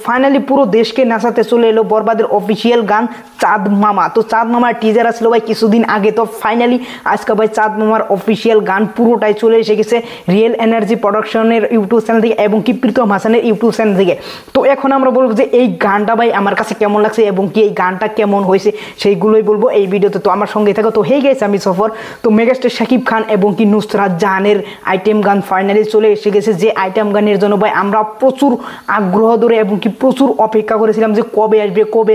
Finally পুরো দেশকে নাচাতে চলে এলো বরবাদের অফিসিয়াল গান চাঁদ মামা। তো চাঁদ মামার টিজার আসলো ভাই কিছুদিন আগে, তো ফাইনালি আজকে ভাই চাঁদ মামার অফিসিয়াল গান পুরোটাই চলে এসে গেছে রিয়েল এনার্জি প্রোডাকশনের ইউটিউব চ্যানেল থেকে এবং কি প্রীতম হাসানের ইউটিউব চ্যানেল থেকে। তো এখন আমরা বলবো যে এই গানটা ভাই আমার কাছে কেমন লাগছে এবং কি এই গানটা কেমন হয়েছে সেইগুলোই বলবো এই ভিডিওতে। তো আমার সঙ্গে থাকো। তো হয়ে গেছে আমি সফর। তো মেগাস্টার শাকিব খান এবং কি নুসরাত জাহানের আইটেম গান ফাইনালি চলে এসে গেছে, যে আইটেম গানের জন্য ভাই আমরা প্রচুর আগ্রহ ধরে এবং কি প্রচুর অপেক্ষা করেছিলাম যে কবে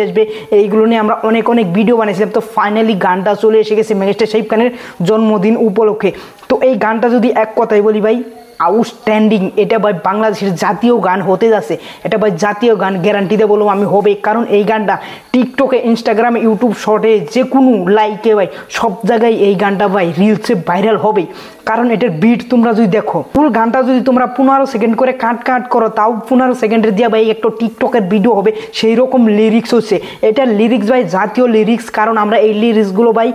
আসবে এইগুলো নিয়ে আমরা অনেক ভিডিও বানিয়েছিলাম। তো ফাইনালি গানটা চলে এসে গেছে মেগাস্টার শাকিব খানের জন্মদিন উপলক্ষে। তো এই গানটা যদি এক কথাই বলি ভাই আউটস্ট্যান্ডিং, এটা ভাই বাংলাদেশের জাতীয় গান হতে যাচ্ছে। এটা ভাই জাতীয় গান গ্যারান্টিতে বলবো আমি হবে, কারণ এই গানটা টিকটকে, ইনস্টাগ্রামে, ইউটিউব শর্টে যে কোনো লাইকে ভাই সব জায়গায় এই গানটা ভাই রিলসে ভাইরাল হবে। কারণ এটার বিট তোমরা যদি দেখো, ফুল গানটা যদি তোমরা 15 সেকেন্ড করে কাট করো, তাও 15 সেকেন্ডের দিয়ে ভাই একটা টিকটকের ভিডিও হবে, সেই রকম লিরিক্স হচ্ছে। এটার লিরিক্স ভাই জাতীয় লিরিক্স, কারণ আমরা এই লিরিক্সগুলো ভাই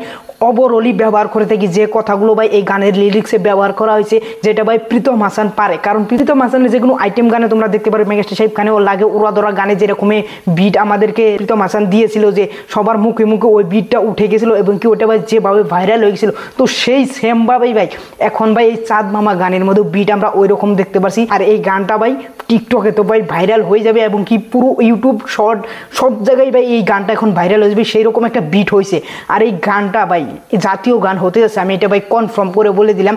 ওভারঅলি ব্যবহার করে থাকি। যে কথাগুলো ভাই এই গানের লিরিক্সে ব্যবহার করা হয়েছে, যেটা ভাই প্রীতম হাসান পারে। কারণ প্রীতম হাসানের যে কোনো আইটেম গানে তোমরা দেখতে পারো মেগাস্টার শাকিব খানেও লাগে উড়াধরা গানে যেরকমই বিট আমাদেরকে প্রীতম হাসান দিয়েছিল, যে সবার মুখে মুখে ওই বিটটা উঠে গেছিলো এবং কি ওটা ভাই যেভাবে ভাইরাল হয়ে গেছিলো, তো সেই সেমভাবেই ভাই এখন ভাই এই চাঁদ মামা গানের মধ্যে বিট আমরা ওই রকম দেখতে পাচ্ছি। আর এই গানটা ভাই টিকটকে তো ভাই ভাইরাল হয়ে যাবে এবং কি পুরো ইউটিউব শর্ট সব জায়গায় ভাই এই গানটা এখন ভাইরাল হয়ে যাবে, সেই রকম একটা বিট হয়েছে। আর এই গানটা ভাই জাতীয় গান হতে যাচ্ছে, আমি এটা ভাই কনফার্ম করে বলে দিলাম।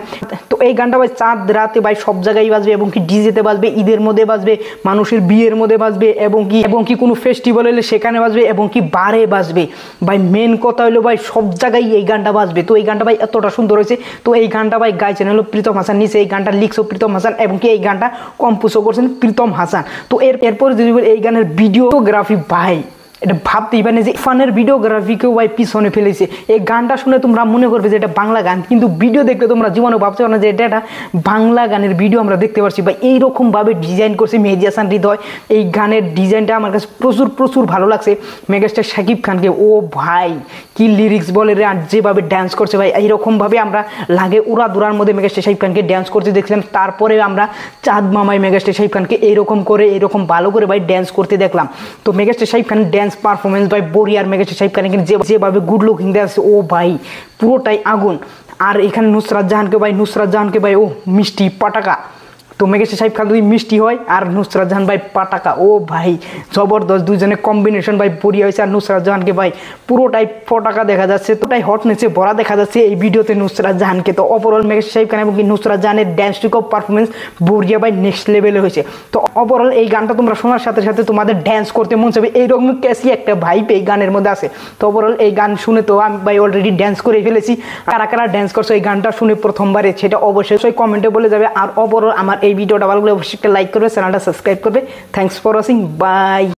তো এই গানটা ভাই চাঁদ রাতে ভাই সব জায়গায় বাজবে এবং কি ডিজেতে বাজবে, ঈদের মধ্যে বাজবে, মানুষের বিয়ের মধ্যে বাজবে এবং কি কোনো ফেস্টিভ্যাল হলে সেখানে বাজবে এবং কি বারে বাজবে। ভাই মেন কথা হলো ভাই সব জায়গায় এই গানটা বাজবে। তো এই গানটা ভাই এতটা সুন্দর হয়েছে। তো এই গানটা ভাই গাইছেন হলো প্রীতম হাসান, নিচে এই গানটা লিখছো প্রীতম হাসান এবং কি এই গানটা কম্পোজও করছেন প্রীতম হাসান। তো এরপরে যদি এই গানের ভিডিওগ্রাফি ভাই এটা ভাবতেই পারে যে ইরফানের ভিডিওগ্রাফিকেও ভাই পিছনে ফেলেছে। এই গানটা শুনে তোমরা মনে করবে যে এটা বাংলা গান, কিন্তু ভিডিও দেখলে তোমরা জীবনে ভাবতে পারো না যে এটা একটা বাংলা গানের ভিডিও আমরা দেখতে পাচ্ছি। ভাই এইরকমভাবে ডিজাইন করছে মেহেদী হাসান হৃদয়। এই গানের ডিজাইনটা আমার কাছে প্রচুর ভালো লাগছে মেগাস্টার শাকিব খানকে। ও ভাই কি লিরিক্স বলে রে, আর যেভাবে ড্যান্স করছে ভাই এইরকমভাবে আমরা লাগে উড়াদুরার মধ্যে মেগাস্টার শাকিব খানকে ড্যান্স করতে দেখছিলাম। তারপরে আমরা চাঁদ মামাই মেগাস্টার শাকিব খানকে এইরকম ভালো করে ভাই ড্যান্স করতে দেখলাম। তো megastar Shakib Khan dance performance ভাই বড়িয়ার মেগাস্টার শাকিব খান যেভাবে গুড লুকিং দেখাচ্ছে, ও ভাই পুরোটাই আগুন। আর এখানে নুসরাত জাহানকে ভাই ও মিষ্টি পাটাকা। তো মেগাস্টার শাকিব খান যদি মিষ্টি হয় আর নুসরাত জাহান ভাই পাটাকা, ও ভাই জবরদস্ত, দুইজনের কম্বিনেশন ভাই বড়িয়া হয়েছে। আর নুসরাত জাহানকে ভাই পুরোটাই পটাকা দেখা যাচ্ছে, তোটাই হটনেসে ভরা দেখা যাচ্ছে এই ভিডিওতে নুসরাত জাহানকে। তো ওভারঅল মেগাস্টার শাকিব খান এবং নুসরাত জাহানের ড্যান্স টুক পারফরমেন্স বড়িয়া ভাই নেক্সট লেভেলে হয়েছে। তো ওভারঅল এই গানটা তোমরা শোনার সাথে সাথে তোমাদের ড্যান্স করতে মন চাইবে, এইরকম ক্যাসি একটা ভাইব এই গানের মধ্যে আছে। তো ওভারঅল এই গান শুনে তো আমি ভাই অলরেডি ড্যান্স করে ফেলেছি। কারা ড্যান্স করছো এই গানটা শুনে প্রথমবারে সেটা অবশ্যই কমেন্টে বলে যাবে। আর ওভারঅল আমার এই ভিডিওটা ভালো লাগলে অবশ্যই একটা লাইক করবে, চ্যানেলটা সাবস্ক্রাইব করবে। Thanks for watching, by.